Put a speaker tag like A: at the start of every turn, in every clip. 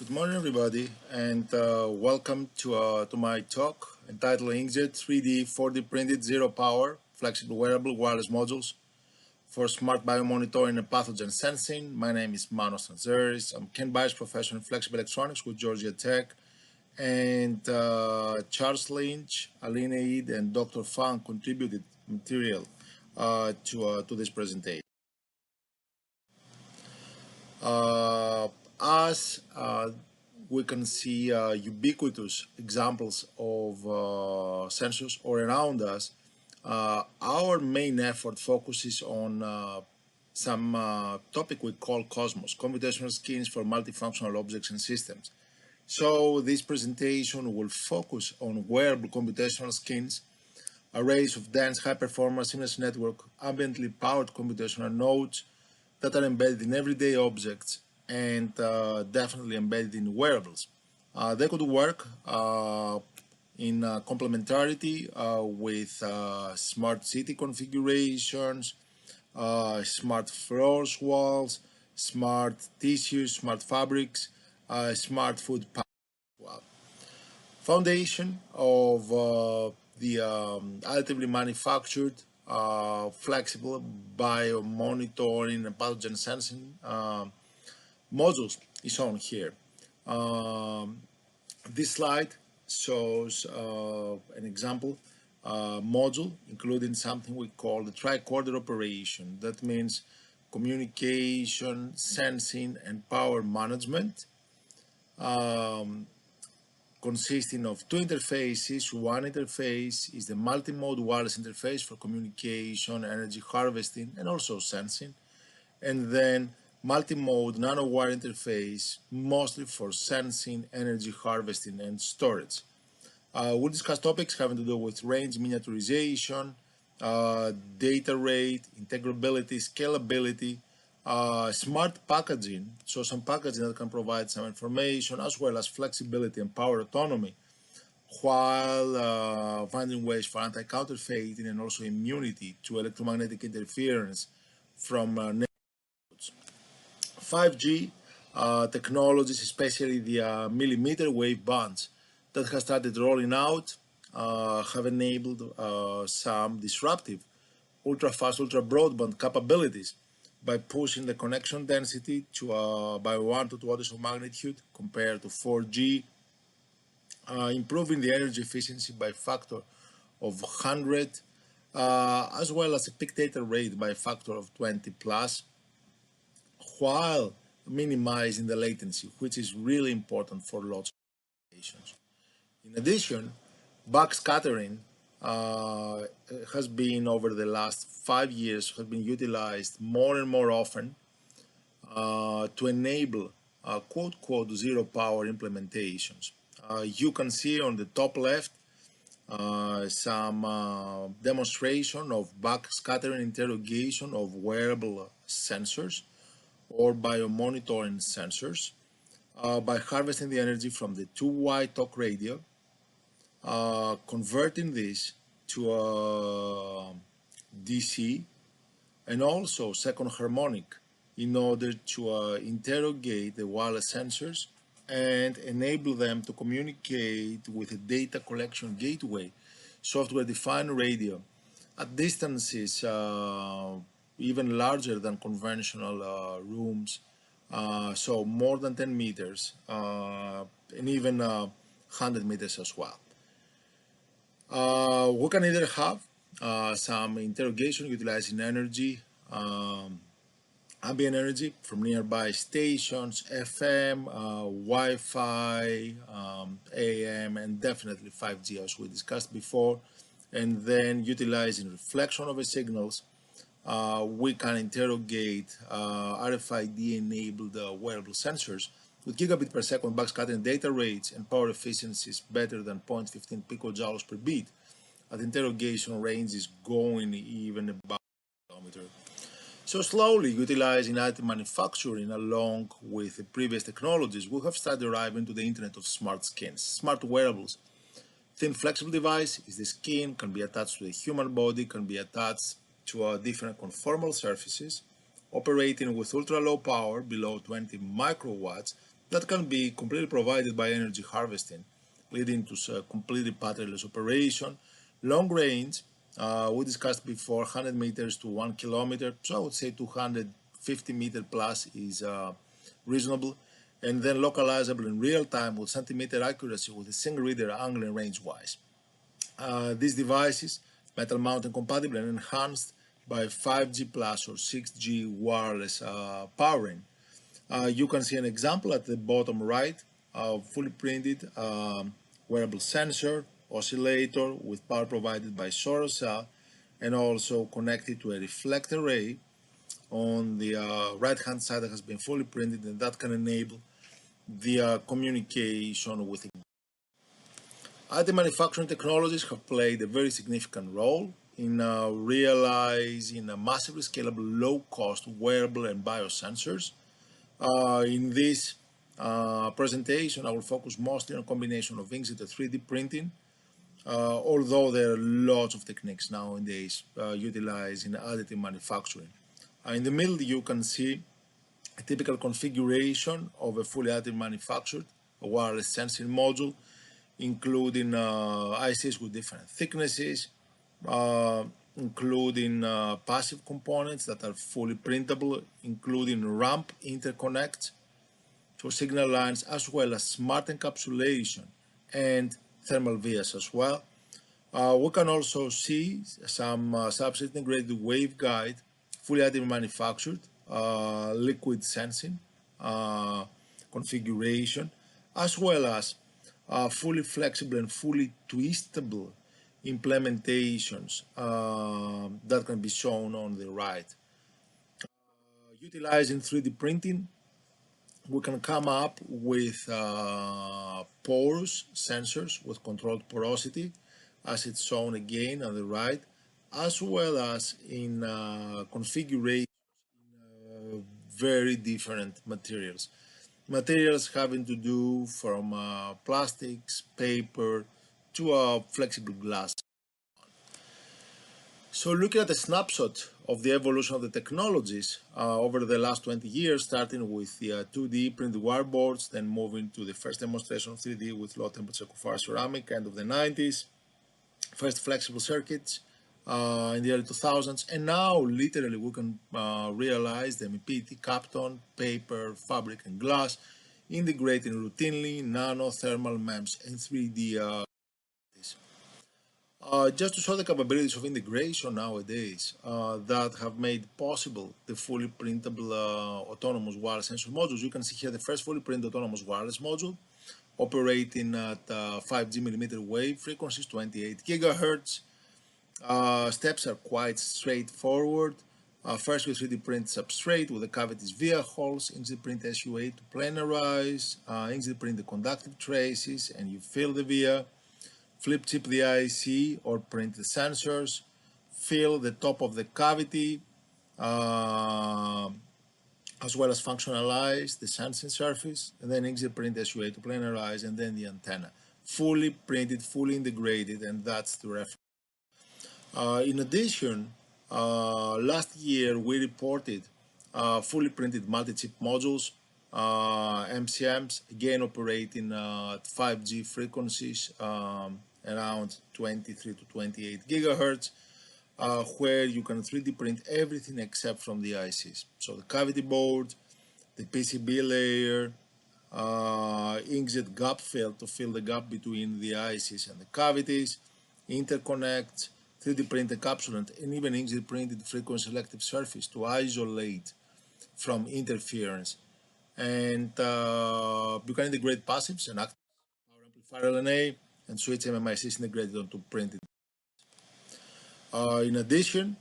A: Good morning, everybody, and welcome to my talk entitled Inkjet 3D 4D Printed Zero Power Flexible Wearable Wireless Modules for Smart Biomonitoring and Pathogen Sensing. My name is Manos Tentzeris. I'm Ken Bias Professor in Flexible Electronics with Georgia Tech, and Charles Lynch, Aline, and Dr. Fang contributed material to this presentation. As we can see ubiquitous examples of sensors all around us, our main effort focuses on some topic we call COSMOS, computational skins for multifunctional objects and systems. So this presentation will focus on wearable computational skins, arrays of dense high-performance seamless network ambiently powered computational nodes that are embedded in everyday objects and definitely embedded in wearables. They could work in complementarity with smart city configurations, smart floors, walls, smart tissues, smart fabrics, smart food packaging. Foundation of the additively manufactured flexible biomonitoring and pathogen sensing modules is shown here. This slide shows an example module including something we call the tricorder operation. That means communication, sensing, and power management, consisting of two interfaces. One interface is the multi-mode wireless interface for communication, energy harvesting, and also sensing. And then multi-mode nanowire interface, mostly for sensing, energy harvesting, and storage. We'll discuss topics having to do with range miniaturization, data rate, integrability, scalability, smart packaging, so some packaging that can provide some information, as well as flexibility and power autonomy, while finding ways for anti-counterfeiting and also immunity to electromagnetic interference from networks. 5G technologies, especially the millimeter wave bands that have started rolling out, have enabled some disruptive ultra-fast, ultra-broadband capabilities by pushing the connection density to by 1 to 2 orders of magnitude compared to 4G, improving the energy efficiency by a factor of 100, as well as a peak data rate by a factor of 20 plus, while minimizing the latency, which is really important for lots of applications. In addition, backscattering has been, over the last 5 years, has been utilized more and more often to enable quote zero power implementations. You can see on the top left some demonstration of backscattering interrogation of wearable sensors or biomonitoring sensors by harvesting the energy from the 2-way talk radio, converting this to a DC and also second harmonic in order to interrogate the wireless sensors and enable them to communicate with a data collection gateway, software-defined radio at distances even larger than conventional rooms, so more than 10 meters and even 100 meters as well. We can either have some interrogation utilizing energy, ambient energy from nearby stations, FM, Wi-Fi, AM, and definitely 5G as we discussed before, and then utilizing reflection of the signals. We can interrogate RFID-enabled wearable sensors with gigabit per second backscattering data rates and power efficiencies better than 0.15 picojoules per bit at interrogation ranges going even about a kilometer. So slowly, utilizing additive manufacturing along with the previous technologies, we have started arriving to the internet of smart skins, smart wearables. Thin flexible device is the skin, can be attached to the human body, can be attached to different conformal surfaces, operating with ultra low power below 20 microwatts that can be completely provided by energy harvesting, leading to completely patternless operation. Long range, we discussed before 100 meters to 1 kilometer, so I would say 250 meter plus is reasonable, and then localizable in real time with centimeter accuracy with a single reader angle and range wise. These devices, metal mount and compatible and enhanced by 5G plus or 6G wireless powering. You can see an example at the bottom right of fully printed wearable sensor, oscillator with power provided by solar cell and also connected to a reflector array on the right hand side that has been fully printed, and that can enable the communication with. Additive manufacturing technologies have played a very significant role in realizing a massively scalable, low-cost wearable and biosensors. In this presentation, I will focus mostly on a combination of inkjet and 3D printing, although there are lots of techniques nowadays utilized in additive manufacturing. In the middle, you can see a typical configuration of a fully additive manufactured wireless sensing module, including ICs with different thicknesses, including passive components that are fully printable, including ramp interconnects for signal lines, as well as smart encapsulation and thermal vias as well. We can also see some substrate integrated waveguide, fully additive manufactured, liquid sensing configuration, as well as fully flexible and fully twistable implementations that can be shown on the right. Utilizing 3D printing, we can come up with porous sensors with controlled porosity, as it's shown again on the right, as well as in configuration in very different materials. Materials having to do from plastics, paper, to flexible glass. So looking at a snapshot of the evolution of the technologies over the last 20 years, starting with the 2D printed wire boards, then moving to the first demonstration of 3D with low temperature copper ceramic, end of the 90s, first flexible circuits in the early 2000s, and now literally we can realize them in PET, Kapton, paper, fabric, and glass, integrating routinely nano, thermal, MEMS, and 3D. Just to show the capabilities of integration nowadays that have made possible the fully printable autonomous wireless sensor modules, you can see here the first fully printed autonomous wireless module operating at 5G millimeter wave frequencies, 28 gigahertz. Steps are quite straightforward. First, we 3D print substrate with the cavities via holes, inkjet print SUA to planarize, inkjet print the conductive traces, and you fill the via. Flip chip the IC or print the sensors, fill the top of the cavity, as well as functionalize the sensing surface, and then inkjet print SUA to planarize, and then the antenna. Fully printed, fully integrated, and that's the reference. In addition, last year we reported fully printed multi-chip modules, MCMs, again operating at 5G frequencies, around 23 to 28 gigahertz, where you can 3D print everything except from the ICs. So the cavity board, the PCB layer, inkjet gap fill to fill the gap between the ICs and the cavities, interconnects, 3D print encapsulant, and even inkjet printed frequency selective surface to isolate from interference. And you can integrate passives and active power amplifier LNA and switch MMICs integrated onto printed. In addition,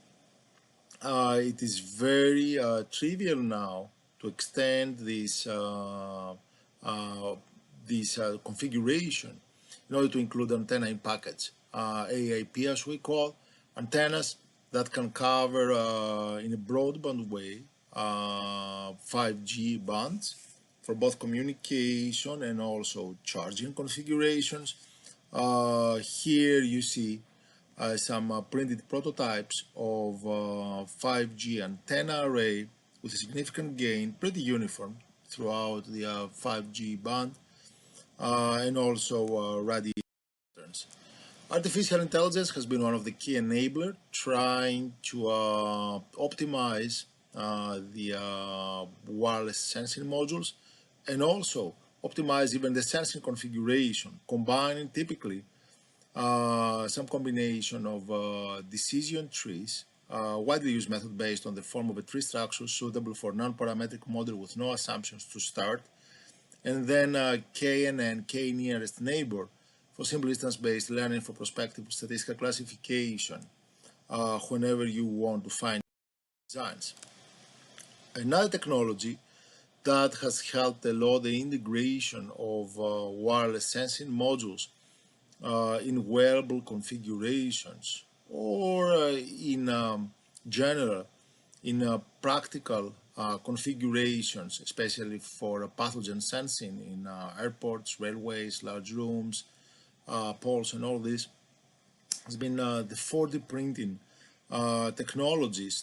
A: it is very trivial now to extend this configuration in order to include antenna in package, AIP as we call, antennas that can cover in a broadband way 5G bands for both communication and also charging configurations. Here you see some printed prototypes of 5G antenna array with a significant gain, pretty uniform, throughout the 5G band, and also radiation patterns. Artificial intelligence has been one of the key enablers trying to optimize the wireless sensing modules and also optimize even the sensing configuration, combining typically some combination of decision trees, widely used method based on the form of a tree structure suitable for non-parametric model with no assumptions to start, and then KNN, K nearest neighbor, for simple instance-based learning for prospective statistical classification whenever you want to find designs. Another technology that has helped a lot the integration of wireless sensing modules in wearable configurations or in general in practical configurations, especially for pathogen sensing in airports, railways, large rooms, poles, and all this, has been the 4D printing technologies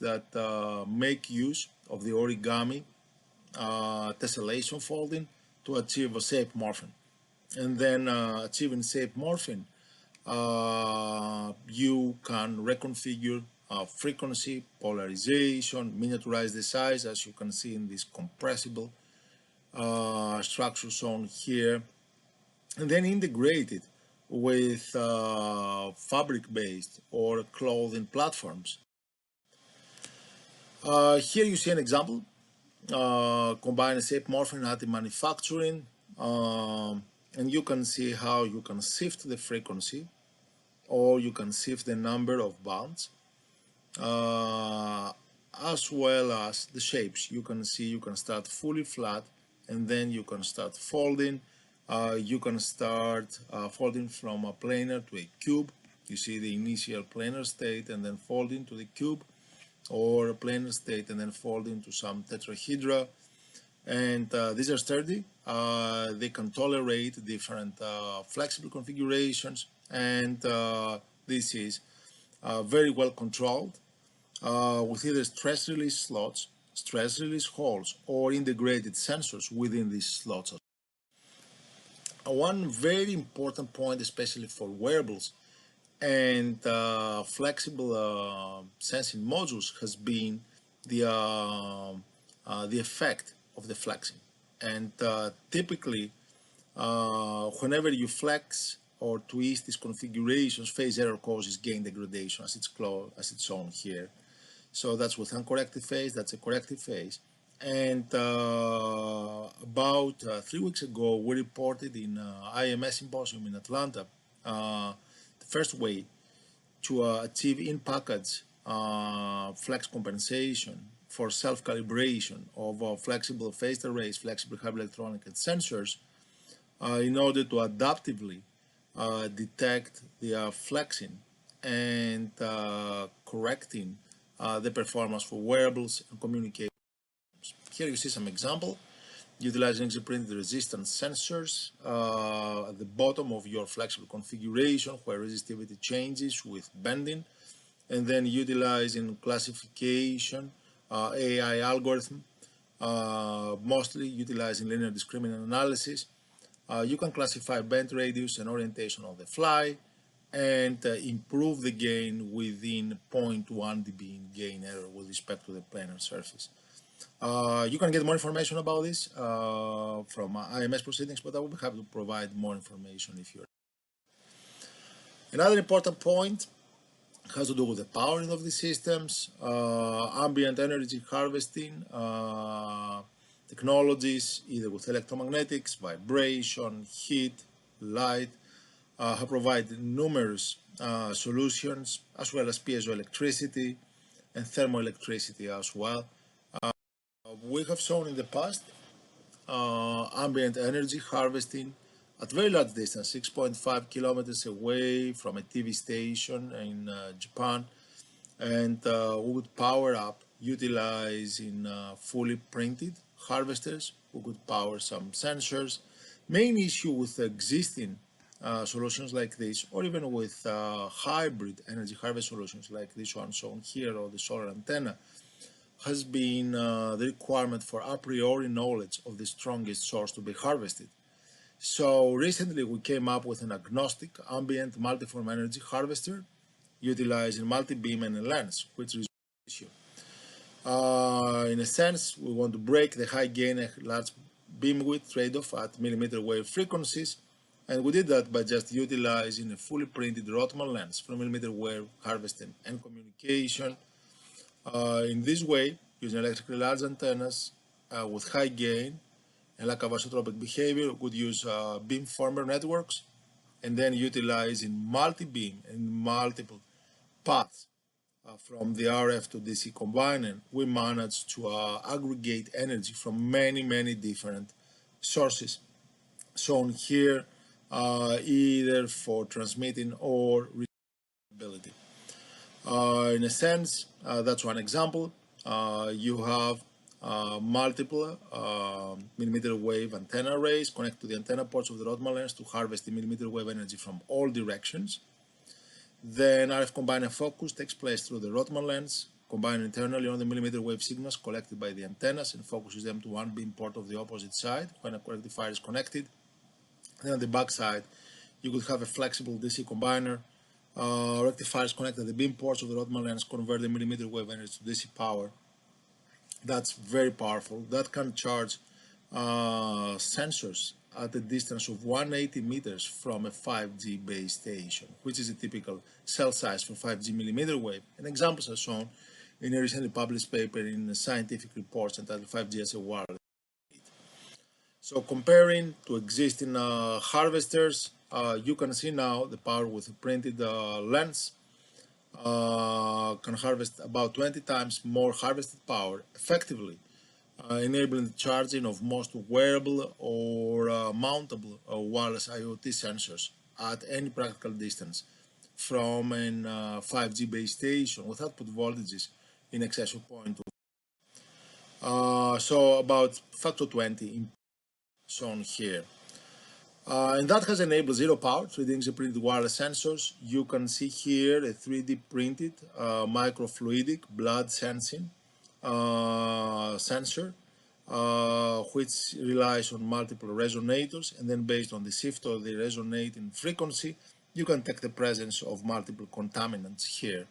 A: that make use of the origami tessellation folding to achieve a shape morphing. And then achieving shape morphing, you can reconfigure frequency, polarization, miniaturize the size, as you can see in this compressible structure shown here, and then integrate it with fabric-based or clothing platforms. Here you see an example, combine shape morphing and additive manufacturing, and you can see how you can shift the frequency or you can shift the number of bands, as well as the shapes. You can see you can start fully flat and then you can start folding. You can start folding from a planar to a cube. You see the initial planar state and then folding to the cube, or a planar state and then folding to some tetrahedra. And these are sturdy. They can tolerate different flexible configurations, and this is very well controlled with either stress release slots, stress release holes, or integrated sensors within these slots. One very important point, especially for wearables and flexible sensing modules, has been the effect of the flexing. And typically, whenever you flex or twist these configurations, phase error causes gain degradation, as it's shown here. So that's with uncorrected phase, that's a corrected phase. And about 3 weeks ago, we reported in IMS Symposium in Atlanta the first way to achieve in-package flex compensation for self-calibration of flexible phased arrays, flexible hybrid electronic and sensors in order to adaptively detect the flexing and correcting the performance for wearables and communication. Here you see some example utilizing Inkjet-Printed resistance sensors at the bottom of your flexible configuration where resistivity changes with bending, and then utilizing classification AI algorithm, mostly utilizing linear discriminant analysis. You can classify bend radius and orientation on the fly and improve the gain within 0.1 dB in gain error with respect to the planar surface. You can get more information about this from IMS proceedings, but I will be happy to provide more information if you're. Another important point has to do with the powering of the systems, ambient energy harvesting technologies, either with electromagnetics, vibration, heat, light, have provided numerous solutions, as well as piezoelectricity and thermoelectricity as well. We have shown in the past ambient energy harvesting at very large distance, 6.5 kilometers away from a TV station in Japan, and we would power up utilizing fully printed harvesters. We could power some sensors. Main issue with existing solutions like this, or even with hybrid energy harvest solutions like this one shown here, or the solar antenna, has been the requirement for a priori knowledge of the strongest source to be harvested. So recently we came up with an agnostic ambient multiform energy harvester utilizing multi-beam and a lens, which resolves the issue. In a sense, we want to break the high gain and large beam width trade-off at millimeter wave frequencies, and we did that by just utilizing a fully printed Rotman lens for millimeter wave harvesting and communication. In this way, using electrically large antennas with high gain and lack of isotropic behavior, we could use beamformer networks, and then utilizing multi-beam and multiple paths from the RF to DC combiner, we managed to aggregate energy from many different sources, shown here either for transmitting or receivability. In a sense, that's one example. You have multiple millimeter wave antenna arrays connected to the antenna ports of the Rotman lens to harvest the millimeter wave energy from all directions. Then RF combiner focus takes place through the Rotman lens, combining internally on the millimeter wave signals collected by the antennas and focuses them to one beam port of the opposite side when a rectifier is connected. Then on the back side, you could have a flexible DC combiner. Rectifiers connect at the beam ports of the Rotman lens, convert the millimeter wave energy to DC power. That's very powerful. That can charge sensors at a distance of 180 meters from a 5G base station, which is a typical cell size for 5G millimeter wave. And examples are shown in a recently published paper in Scientific Reports entitled 5G as a wireless. So comparing to existing harvesters, you can see now the power with a printed lens can harvest about 20 times more harvested power effectively, enabling the charging of most wearable or mountable wireless IoT sensors at any practical distance from a 5G base station with output voltages in excess of 0.2. So about factor 20 shown here. And that has enabled zero power 3D Inkjet-Printed wireless sensors. You can see here a 3D printed microfluidic blood sensing sensor, which relies on multiple resonators, and then based on the shift of the resonating frequency, you can detect the presence of multiple contaminants here.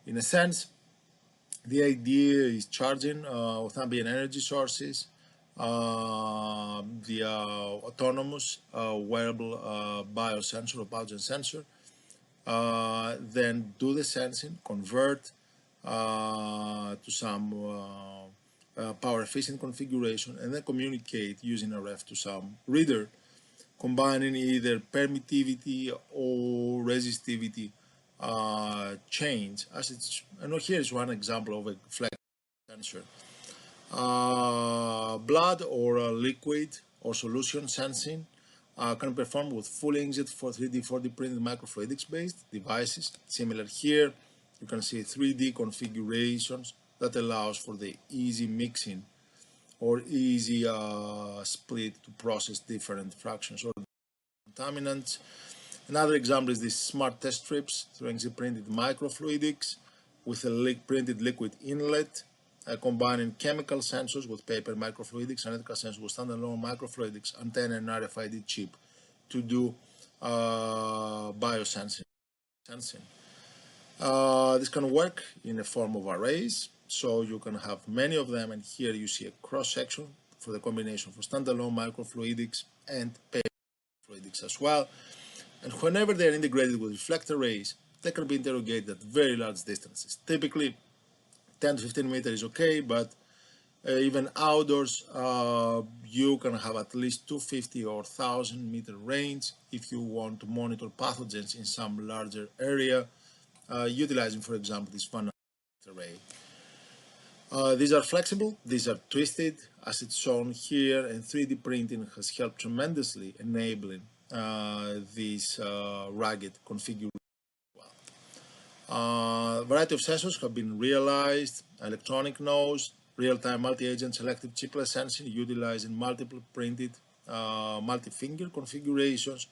A: In a sense, the idea is charging with ambient energy sources, the autonomous wearable biosensor or pathogen sensor, then do the sensing, convert to some power efficient configuration, and then communicate using RF to some reader, combining either permittivity or resistivity change. As it's, and here is one example of a flex sensor. Blood or liquid or solution sensing can perform with full inkjet for 3D, 4D printed microfluidics based devices. Similar here, you can see 3D configurations that allows for the easy mixing or easy split to process different fractions or contaminants. Another example is the smart test strips through Inkjet-Printed microfluidics with a printed liquid inlet, combining chemical sensors with paper microfluidics, analytical sensors with standalone microfluidics, antenna and RFID chip to do biosensing. This can work in the form of arrays, so you can have many of them, and here you see a cross-section for the combination for standalone microfluidics and paper fluidics as well. And whenever they are integrated with reflector arrays, they can be interrogated at very large distances. Typically, 10 to 15 meters is okay, but even outdoors, you can have at least 250 or 1,000 meter range if you want to monitor pathogens in some larger area, utilizing, for example, this Fang array. These are flexible, these are twisted, as it's shown here, and 3D printing has helped tremendously enabling this rugged configuration. Variety of sensors have been realized: electronic nose, real-time multi-agent selective chipless sensing utilizing multiple printed multi-finger configurations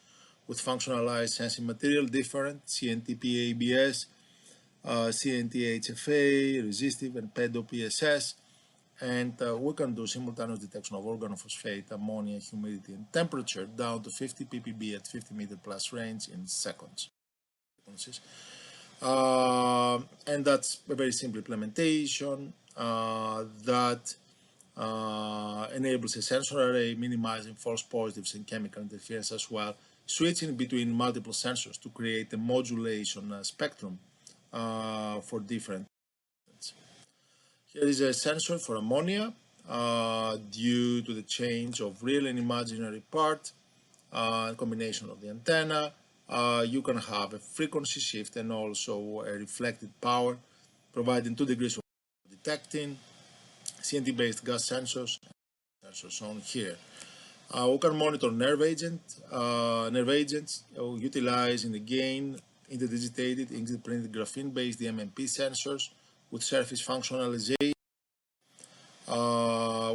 A: with functionalized sensing material different, CNTP, ABS, CNT-HFA, resistive, and pedo-PSS. And we can do simultaneous detection of organophosphate, ammonia, humidity, and temperature down to 50 ppb at 50 meter plus range in seconds. And that's a very simple implementation that enables a sensor array, minimizing false positives and chemical interference as well, switching between multiple sensors to create a modulation spectrum for different. Here is a sensor for ammonia. Due to the change of real and imaginary part, combination of the antenna, you can have a frequency shift and also a reflected power, providing 2 degrees of detecting. CNT-based gas sensors shown here. We can monitor nerve agents utilizing again interdigitated, Inkjet-Printed graphene-based DMMP sensors with surface functionalization.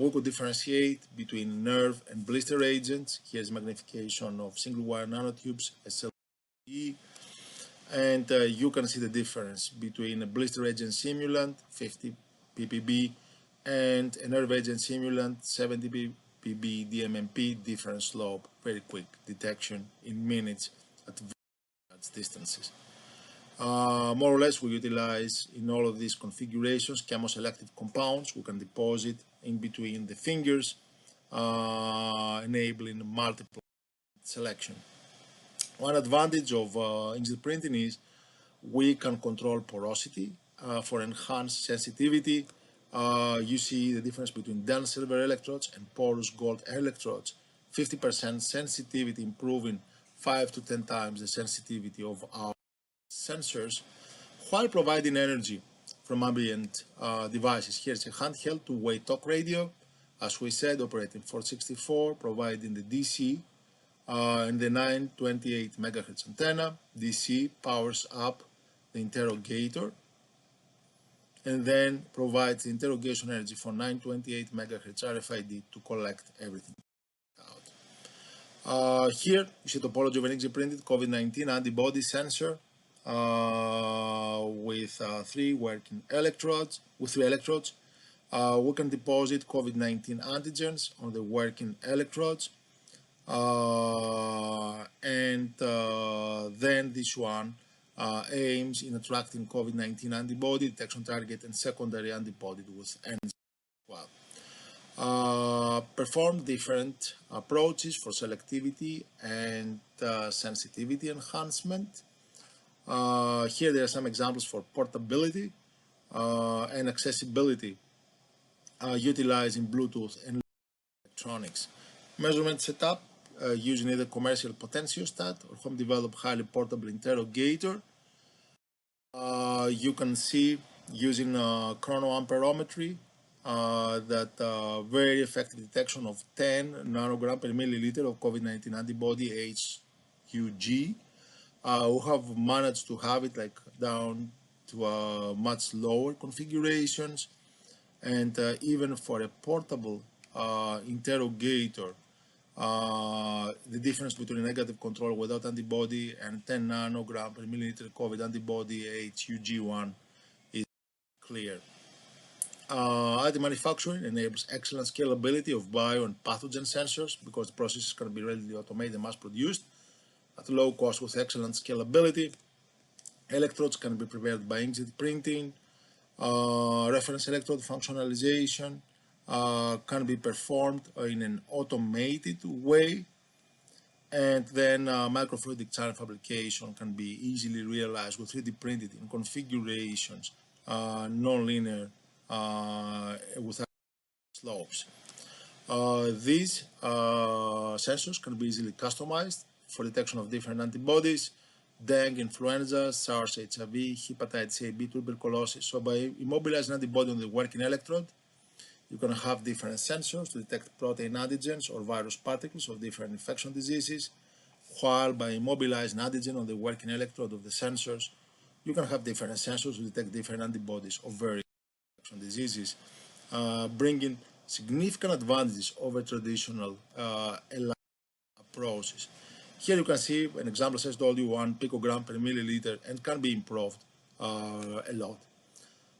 A: We could differentiate between nerve and blister agents. Here's magnification of single-wire nanotubes, SLE, and you can see the difference between a blister agent simulant, 50 ppb, and a nerve agent simulant, 70 ppb DMMP, different slope, very quick detection in minutes at very large distances. More or less, we utilize in all of these configurations chemoselective compounds we can deposit in between the fingers, enabling multiple selection. One advantage of inkjet printing is we can control porosity for enhanced sensitivity. You see the difference between dense silver electrodes and porous gold electrodes. 50% sensitivity, improving 5 to 10 times the sensitivity of our sensors, while providing energy from ambient devices. Here's a handheld two-way talk radio, as we said, operating 464, providing the DC and the 928 megahertz antenna. DC powers up the interrogator and then provides the interrogation energy for 928 megahertz RFID to collect everything out. Here you see topology of an Inkjet-Printed COVID-19 antibody sensor with 3 working electrodes. With 3 electrodes, we can deposit COVID-19 antigens on the working electrodes, and then this one aims in attracting COVID-19 antibody, detection target, and secondary antibody with energy as well. Perform different approaches for selectivity and sensitivity enhancement. Here there are some examples for portability and accessibility utilizing Bluetooth and electronics. Measurement setup using either commercial potentiostat or home developed highly portable interrogator. You can see using chronoamperometry that very effective detection of 10 nanogram per milliliter of COVID-19 antibody HUG. We have managed to have it like down to much lower configurations, and even for a portable interrogator, the difference between negative control without antibody and 10 nanogram per milliliter COVID antibody HUG1 is clear. Additive manufacturing enables excellent scalability of bio and pathogen sensors because the processes can be readily automated and mass produced at low cost with excellent scalability. Electrodes can be prepared by inkjet printing. Reference electrode functionalization can be performed in an automated way, and then microfluidic channel fabrication can be easily realized with 3D printed in configurations, non-linear without slopes. These sensors can be easily customized for detection of different antibodies, dengue, influenza, SARS, HIV, hepatitis A, B, tuberculosis. So by immobilizing antibody on the working electrode, you can have different sensors to detect protein antigens or virus particles of different infection diseases, while by immobilizing antigen on the working electrode of the sensors, you can have different sensors to detect different antibodies of various infection diseases, bringing significant advantages over traditional approaches. Here you can see an example says told you 1 picogram per milliliter and can be improved a lot.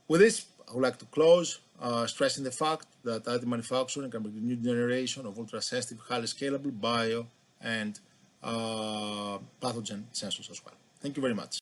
A: With this, I would like to close, stressing the fact that additive manufacturing can bring a new generation of ultra-sensitive, highly scalable bio and pathogen sensors as well. Thank you very much.